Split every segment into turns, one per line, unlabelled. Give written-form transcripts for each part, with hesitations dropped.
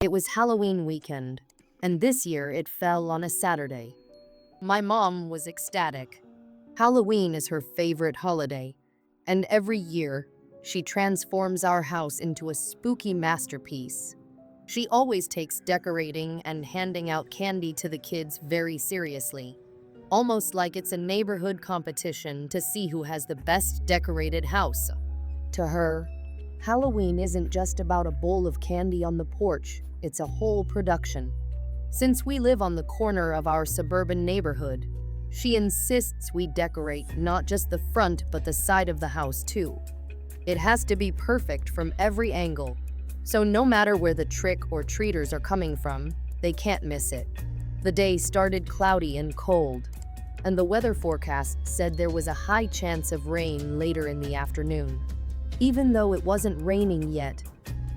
It was Halloween weekend, and this year it fell on a Saturday. My mom was ecstatic. Halloween is her favorite holiday, and every year, she transforms our house into a spooky masterpiece. She always takes decorating and handing out candy to the kids very seriously, almost like it's a neighborhood competition to see who has the best decorated house. To her, Halloween isn't just about a bowl of candy on the porch, it's a whole production. Since we live on the corner of our suburban neighborhood, she insists we decorate not just the front but the side of the house too. It has to be perfect from every angle, so no matter where the trick-or-treaters are coming from, they can't miss it. The day started cloudy and cold, and the weather forecast said there was a high chance of rain later in the afternoon. Even though it wasn't raining yet,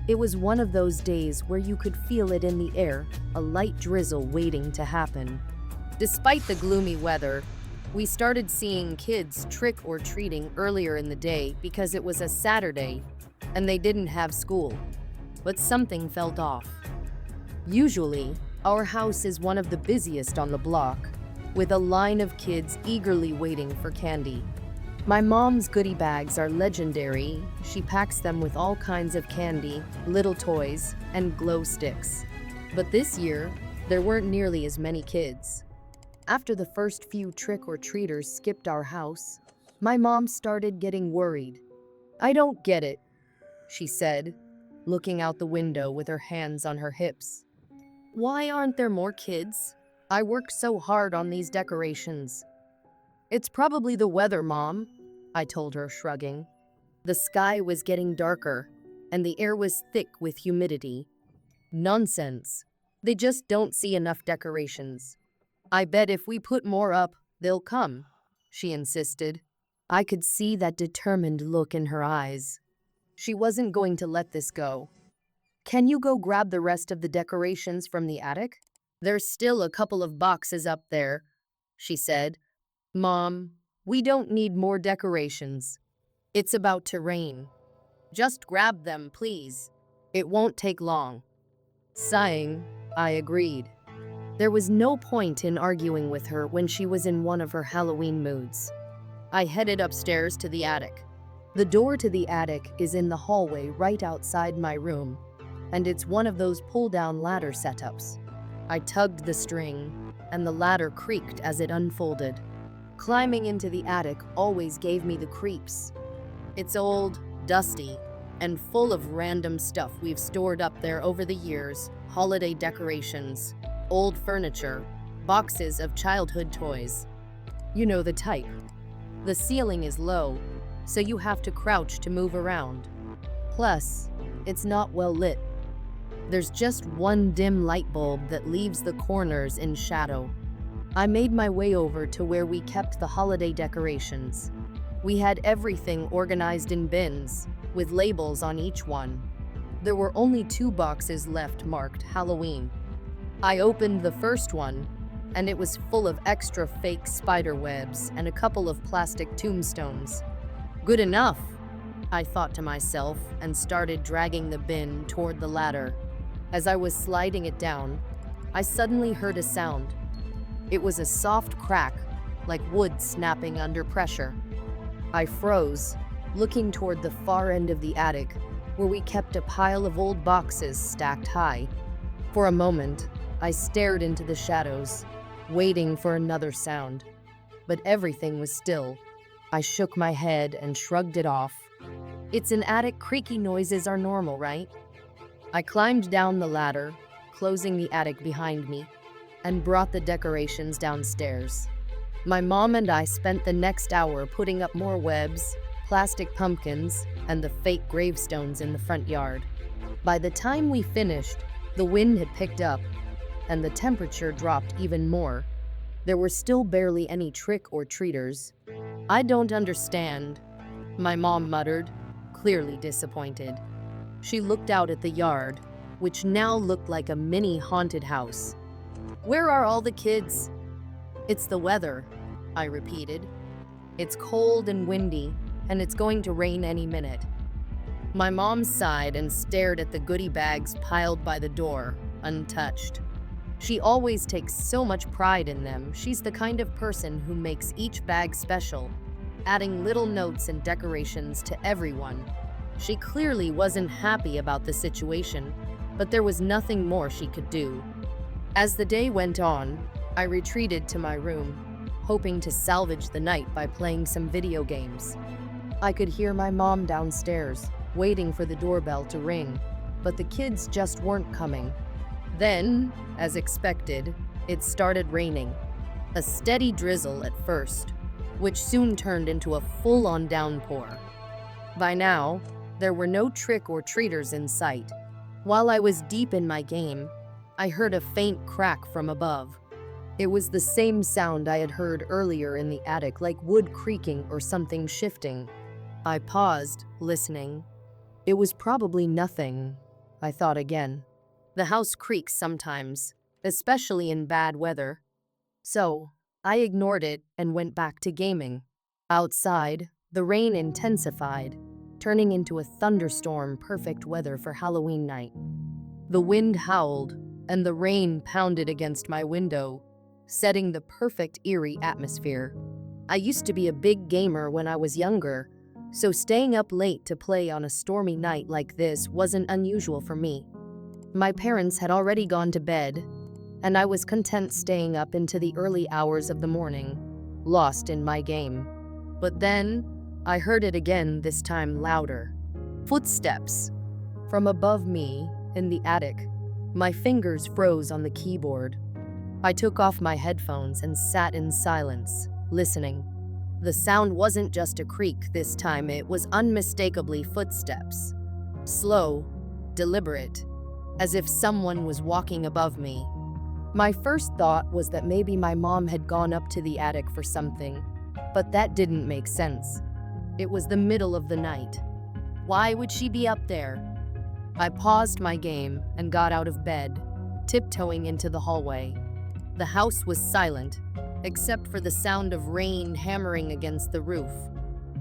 it was one of those days where you could feel it in the air, a light drizzle waiting to happen. Despite the gloomy weather, we started seeing kids trick-or-treating earlier in the day because it was a Saturday and they didn't have school. But something felt off. Usually, our house is one of the busiest on the block, with a line of kids eagerly waiting for candy. My mom's goodie bags are legendary. She packs them with all kinds of candy, little toys, and glow sticks. But this year, there weren't nearly as many kids. After the first few trick-or-treaters skipped our house, my mom started getting worried. "I don't get it," she said, looking out the window with her hands on her hips. "Why aren't there more kids? I worked so hard on these decorations." "It's probably the weather, Mom," I told her, shrugging. The sky was getting darker, and the air was thick with humidity. "Nonsense. They just don't see enough decorations. I bet if we put more up, they'll come," she insisted. I could see that determined look in her eyes. She wasn't going to let this go. "Can you go grab the rest of the decorations from the attic? There's still a couple of boxes up there," she said. "Mom, we don't need more decorations. It's about to rain. Just grab them, please. It won't take long." Sighing, I agreed. There was no point in arguing with her when she was in one of her Halloween moods. I headed upstairs to the attic. The door to the attic is in the hallway right outside my room, and it's one of those pull-down ladder setups. I tugged the string, and the ladder creaked as it unfolded. Climbing into the attic always gave me the creeps. It's old, dusty, and full of random stuff we've stored up there over the years: holiday decorations, old furniture, boxes of childhood toys. You know the type. The ceiling is low, so you have to crouch to move around. Plus, it's not well lit. There's just one dim light bulb that leaves the corners in shadow. I made my way over to where we kept the holiday decorations. We had everything organized in bins, with labels on each one. There were only 2 boxes left marked Halloween. I opened the first one, and it was full of extra fake spider webs and a couple of plastic tombstones. Good enough, I thought to myself, and started dragging the bin toward the ladder. As I was sliding it down, I suddenly heard a sound. It was a soft crack, like wood snapping under pressure. I froze, looking toward the far end of the attic, where we kept a pile of old boxes stacked high. For a moment, I stared into the shadows, waiting for another sound. But everything was still. I shook my head and shrugged it off. It's an attic, creaky noises are normal, right? I climbed down the ladder, closing the attic behind me, and brought the decorations downstairs. My mom and I spent the next hour putting up more webs, plastic pumpkins, and the fake gravestones in the front yard. By the time we finished, the wind had picked up, and the temperature dropped even more. There were still barely any trick-or-treaters. "I don't understand," my mom muttered, clearly disappointed. She looked out at the yard, which now looked like a mini haunted house. "Where are all the kids?" "It's the weather," I repeated. "It's cold and windy, and it's going to rain any minute." My mom sighed and stared at the goodie bags piled by the door, untouched. She always takes so much pride in them. She's the kind of person who makes each bag special, adding little notes and decorations to everyone. She clearly wasn't happy about the situation, but there was nothing more she could do. As the day went on, I retreated to my room, hoping to salvage the night by playing some video games. I could hear my mom downstairs, waiting for the doorbell to ring, but the kids just weren't coming. Then, as expected, it started raining. A steady drizzle at first, which soon turned into a full-on downpour. By now, there were no trick-or-treaters in sight. While I was deep in my game, I heard a faint crack from above. It was the same sound I had heard earlier in the attic, like wood creaking or something shifting. I paused, listening. It was probably nothing, I thought again. The house creaks sometimes, especially in bad weather. So, I ignored it and went back to gaming. Outside, the rain intensified, turning into a thunderstorm, perfect weather for Halloween night. The wind howled, and the rain pounded against my window, setting the perfect eerie atmosphere. I used to be a big gamer when I was younger, so staying up late to play on a stormy night like this wasn't unusual for me. My parents had already gone to bed, and I was content staying up into the early hours of the morning, lost in my game. But then, I heard it again, this time louder. Footsteps. From above me, in the attic. My fingers froze on the keyboard. I took off my headphones and sat in silence, listening. The sound wasn't just a creak this time, it was unmistakably footsteps. Slow, deliberate, as if someone was walking above me. My first thought was that maybe my mom had gone up to the attic for something, but that didn't make sense. It was the middle of the night. Why would she be up there? I paused my game and got out of bed, tiptoeing into the hallway. The house was silent, except for the sound of rain hammering against the roof.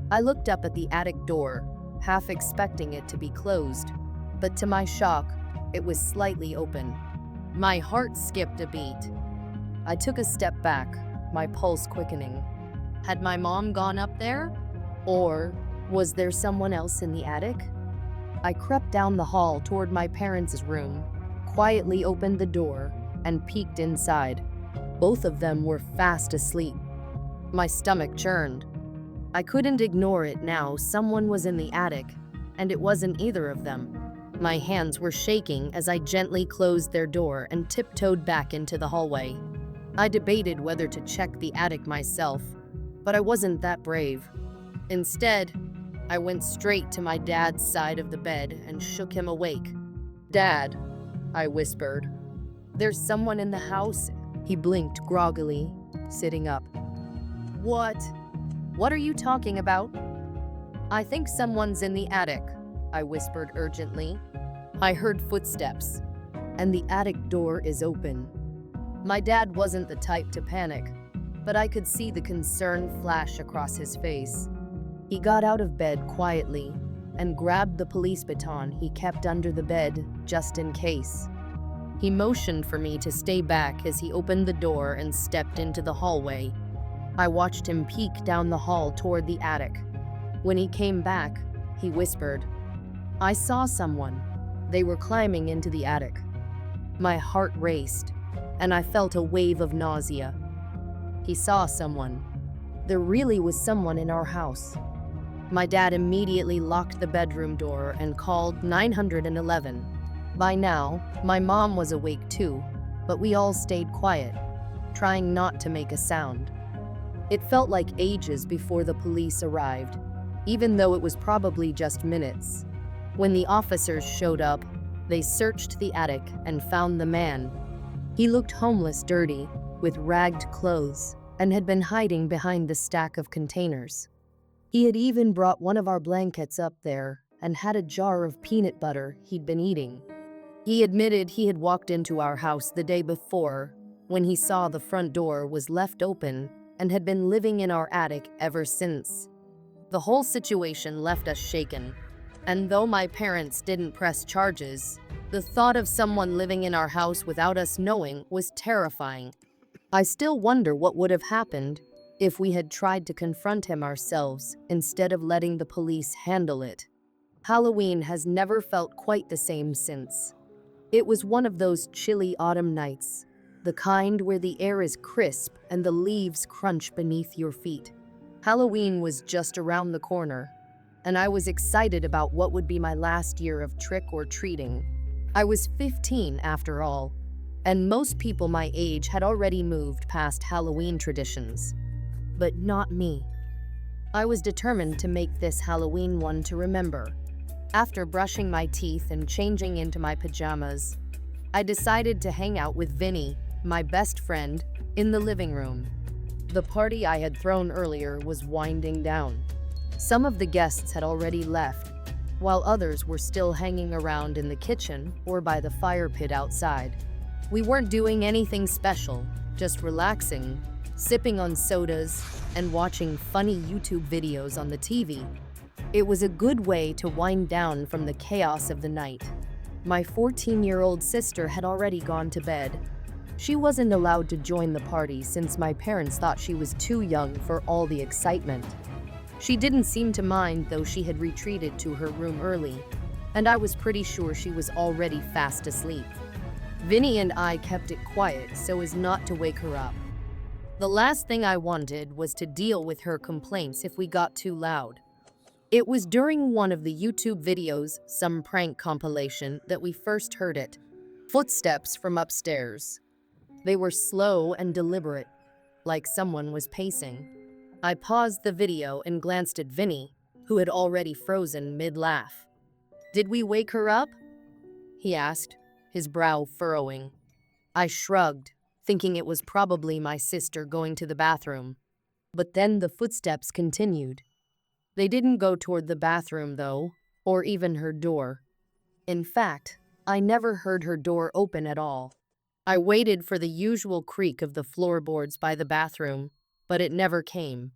I looked up at the attic door, half expecting it to be closed, but to my shock, it was slightly open. My heart skipped a beat. I took a step back, my pulse quickening. Had my mom gone up there? Or was there someone else in the attic? I crept down the hall toward my parents' room, quietly opened the door, and peeked inside. Both of them were fast asleep. My stomach churned. I couldn't ignore it now. Someone was in the attic, and it wasn't either of them. My hands were shaking as I gently closed their door and tiptoed back into the hallway. I debated whether to check the attic myself, but I wasn't that brave. Instead, I went straight to my dad's side of the bed and shook him awake. "Dad," I whispered. "There's someone in the house." He blinked groggily, sitting up. "What? What are you talking about?" "I think someone's in the attic," I whispered urgently. I heard footsteps, and the attic door is open. My dad wasn't the type to panic, but I could see the concern flash across his face. He got out of bed quietly and grabbed the police baton he kept under the bed just in case. He motioned for me to stay back as he opened the door and stepped into the hallway. I watched him peek down the hall toward the attic. When he came back, he whispered, "I saw someone. They were climbing into the attic." My heart raced, and I felt a wave of nausea. He saw someone. There really was someone in our house. My dad immediately locked the bedroom door and called 911. By now, my mom was awake too, but we all stayed quiet, trying not to make a sound. It felt like ages before the police arrived, even though it was probably just minutes. When the officers showed up, they searched the attic and found the man. He looked homeless, dirty, with ragged clothes, and had been hiding behind the stack of containers. He had even brought one of our blankets up there and had a jar of peanut butter he'd been eating. He admitted he had walked into our house the day before when he saw the front door was left open and had been living in our attic ever since. The whole situation left us shaken. And though my parents didn't press charges, the thought of someone living in our house without us knowing was terrifying. I still wonder what would have happened if we had tried to confront him ourselves instead of letting the police handle it. Halloween has never felt quite the same since. It was one of those chilly autumn nights, the kind where the air is crisp and the leaves crunch beneath your feet. Halloween was just around the corner, and I was excited about what would be my last year of trick-or-treating. I was 15 after all, and most people my age had already moved past Halloween traditions. But not me. I was determined to make this Halloween one to remember. After brushing my teeth and changing into my pajamas, I decided to hang out with Vinny, my best friend, in the living room. The party I had thrown earlier was winding down. Some of the guests had already left, while others were still hanging around in the kitchen or by the fire pit outside. We weren't doing anything special, just relaxing, sipping on sodas, and watching funny YouTube videos on the TV. It was a good way to wind down from the chaos of the night. My 14-year-old sister had already gone to bed. She wasn't allowed to join the party since my parents thought she was too young for all the excitement. She didn't seem to mind, though she had retreated to her room early, and I was pretty sure she was already fast asleep. Vinny and I kept it quiet so as not to wake her up. The last thing I wanted was to deal with her complaints if we got too loud. It was during one of the YouTube videos, some prank compilation, that we first heard it. Footsteps from upstairs. They were slow and deliberate, like someone was pacing. I paused the video and glanced at Vinny, who had already frozen mid-laugh. "Did we wake her up?" he asked, his brow furrowing. I shrugged, thinking it was probably my sister going to the bathroom. But then the footsteps continued. They didn't go toward the bathroom, though, or even her door. In fact, I never heard her door open at all. I waited for the usual creak of the floorboards by the bathroom, but it never came.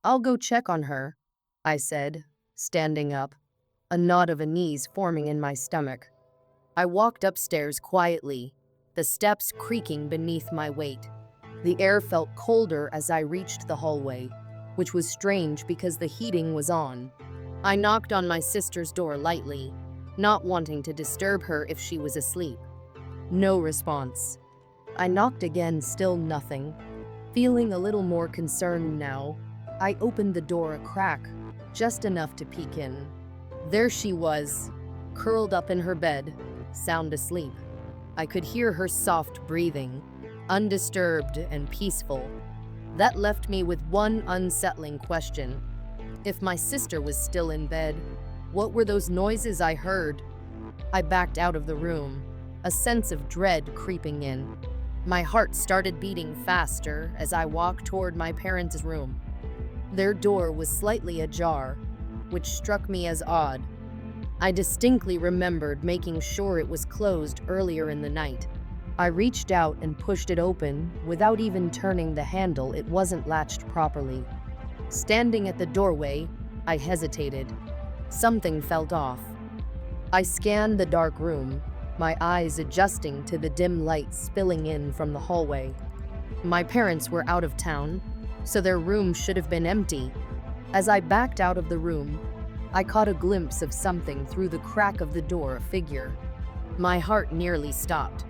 "I'll go check on her," I said, standing up, a knot of unease forming in my stomach. I walked upstairs quietly, the steps creaking beneath my weight. The air felt colder as I reached the hallway, which was strange because the heating was on. I knocked on my sister's door lightly, not wanting to disturb her if she was asleep. No response. I knocked again, still nothing. Feeling a little more concerned now, I opened the door a crack, just enough to peek in. There she was, curled up in her bed, sound asleep. I could hear her soft breathing, undisturbed and peaceful. That left me with one unsettling question. If my sister was still in bed, what were those noises I heard? I backed out of the room, a sense of dread creeping in. My heart started beating faster as I walked toward my parents' room. Their door was slightly ajar, which struck me as odd. I distinctly remembered making sure it was closed earlier in the night. I reached out and pushed it open without even turning the handle. It wasn't latched properly. Standing at the doorway, I hesitated. Something felt off. I scanned the dark room, my eyes adjusting to the dim light spilling in from the hallway. My parents were out of town, so their room should have been empty. As I backed out of the room, I caught a glimpse of something through the crack of the door, a figure. My heart nearly stopped.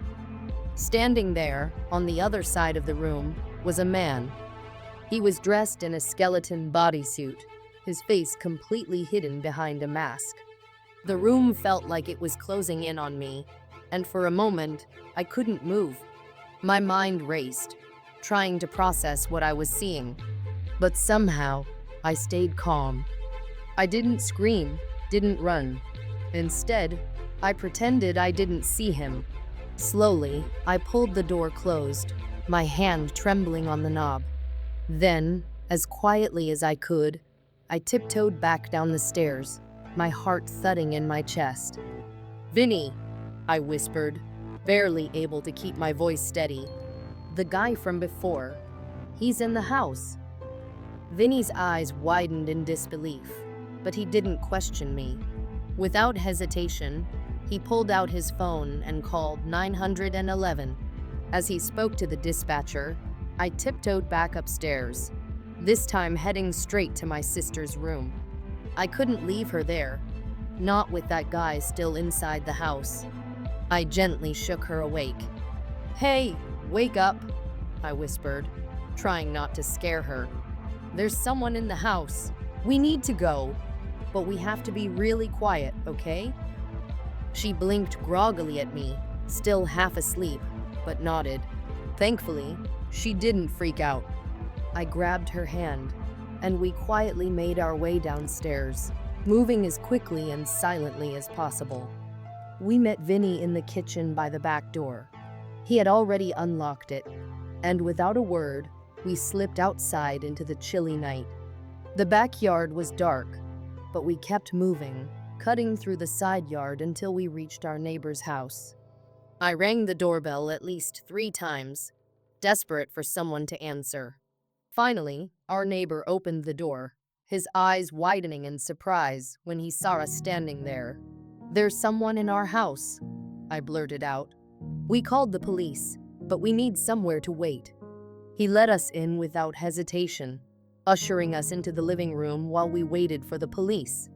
Standing there, on the other side of the room, was a man. He was dressed in a skeleton bodysuit, his face completely hidden behind a mask. The room felt like it was closing in on me, and for a moment, I couldn't move. My mind raced, trying to process what I was seeing. But somehow, I stayed calm. I didn't scream, didn't run. Instead, I pretended I didn't see him. Slowly, I pulled the door closed, my hand trembling on the knob. Then, as quietly as I could, I tiptoed back down the stairs, my heart thudding in my chest. "Vinny," I whispered, barely able to keep my voice steady. "The guy from before. He's in the house." Vinny's eyes widened in disbelief, but he didn't question me. Without hesitation, he pulled out his phone and called 911. As he spoke to the dispatcher, I tiptoed back upstairs, this time heading straight to my sister's room. I couldn't leave her there, not with that guy still inside the house. I gently shook her awake. "Hey, wake up," I whispered, trying not to scare her. "There's someone in the house. We need to go, but we have to be really quiet, okay?" She blinked groggily at me, still half asleep, but nodded. Thankfully, she didn't freak out. I grabbed her hand, and we quietly made our way downstairs, moving as quickly and silently as possible. We met Vinny in the kitchen by the back door. He had already unlocked it, and without a word, we slipped outside into the chilly night. The backyard was dark, but we kept moving, cutting through the side yard until we reached our neighbor's house. I rang the doorbell at least 3 times, desperate for someone to answer. Finally, our neighbor opened the door, his eyes widening in surprise when he saw us standing there. "There's someone in our house," I blurted out. "We called the police, but we need somewhere to wait." He let us in without hesitation, ushering us into the living room while we waited for the police.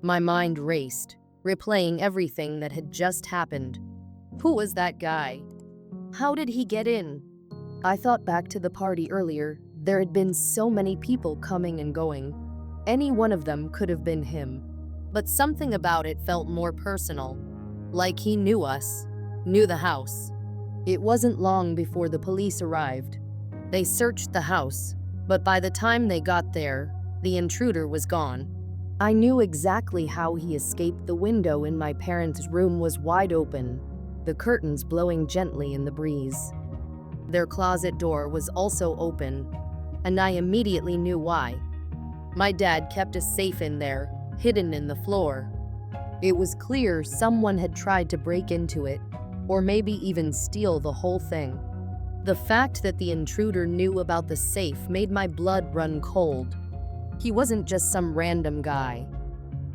My mind raced, replaying everything that had just happened. Who was that guy? How did he get in? I thought back to the party earlier. There had been so many people coming and going. Any one of them could have been him. But something about it felt more personal, like he knew us, knew the house. It wasn't long before the police arrived. They searched the house, but by the time they got there, the intruder was gone. I knew exactly how he escaped. The window in my parents' room was wide open, the curtains blowing gently in the breeze. Their closet door was also open, and I immediately knew why. My dad kept a safe in there, hidden in the floor. It was clear someone had tried to break into it, or maybe even steal the whole thing. The fact that the intruder knew about the safe made my blood run cold. He wasn't just some random guy.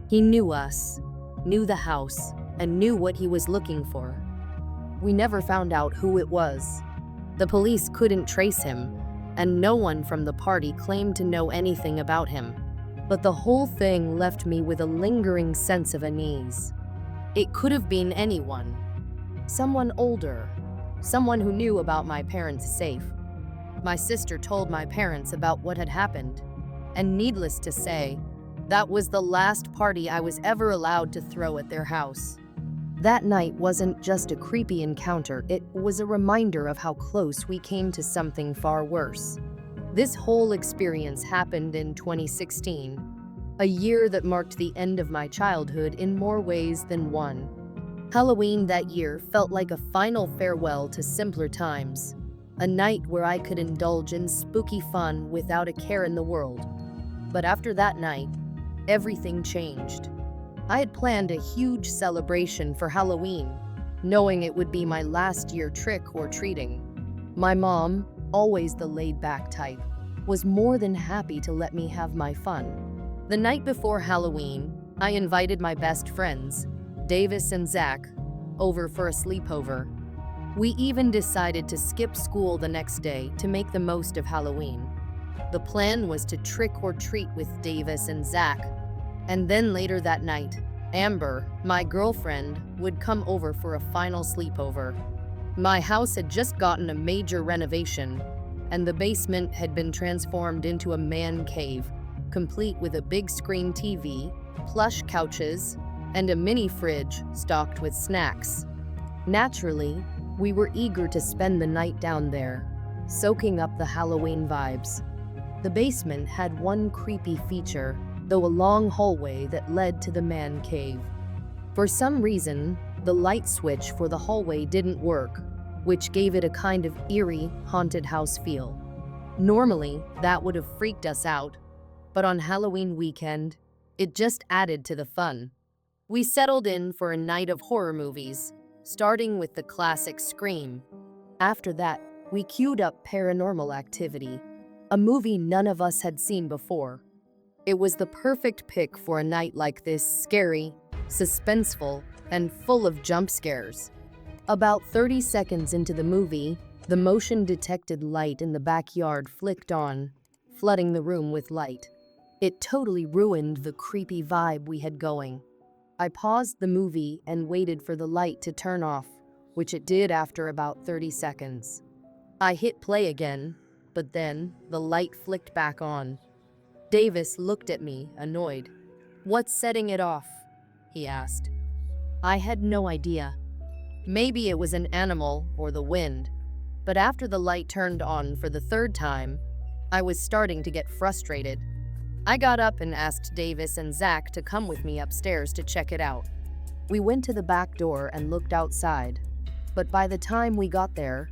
He knew us, knew the house, and knew what he was looking for. We never found out who it was. The police couldn't trace him, and no one from the party claimed to know anything about him. But the whole thing left me with a lingering sense of unease. It could have been anyone. Someone older. Someone who knew about my parents' safe. My sister told my parents about what had happened, and needless to say, that was the last party I was ever allowed to throw at their house. That night wasn't just a creepy encounter, it was a reminder of how close we came to something far worse. This whole experience happened in 2016, a year that marked the end of my childhood in more ways than one. Halloween that year felt like a final farewell to simpler times, a night where I could indulge in spooky fun without a care in the world. But after that night, everything changed. I had planned a huge celebration for Halloween, knowing it would be my last year trick-or-treating. My mom, always the laid-back type, was more than happy to let me have my fun. The night before Halloween, I invited my best friends, Davis and Zach, over for a sleepover. We even decided to skip school the next day to make the most of Halloween. The plan was to trick-or-treat with Davis and Zach, and then later that night, Amber, my girlfriend, would come over for a final sleepover. My house had just gotten a major renovation, and the basement had been transformed into a man cave, complete with a big screen TV, plush couches, and a mini fridge stocked with snacks. Naturally, we were eager to spend the night down there, soaking up the Halloween vibes. The basement had one creepy feature, though a long hallway that led to the man cave. For some reason, the light switch for the hallway didn't work, which gave it a kind of eerie, haunted house feel. Normally, that would have freaked us out, but on Halloween weekend, it just added to the fun. We settled in for a night of horror movies, starting with the classic Scream. After that, we queued up Paranormal Activity, a movie none of us had seen before. It was the perfect pick for a night like this, scary, suspenseful, and full of jump scares. About 30 seconds into the movie, the motion-detected light in the backyard flicked on, flooding the room with light. It totally ruined the creepy vibe we had going. I paused the movie and waited for the light to turn off, which it did after about 30 seconds. I hit play again, but then the light flicked back on. Davis looked at me, annoyed. "What's setting it off?" he asked. I had no idea. Maybe it was an animal or the wind, but after the light turned on for the third time, I was starting to get frustrated. I got up and asked Davis and Zach to come with me upstairs to check it out. We went to the back door and looked outside, but by the time we got there,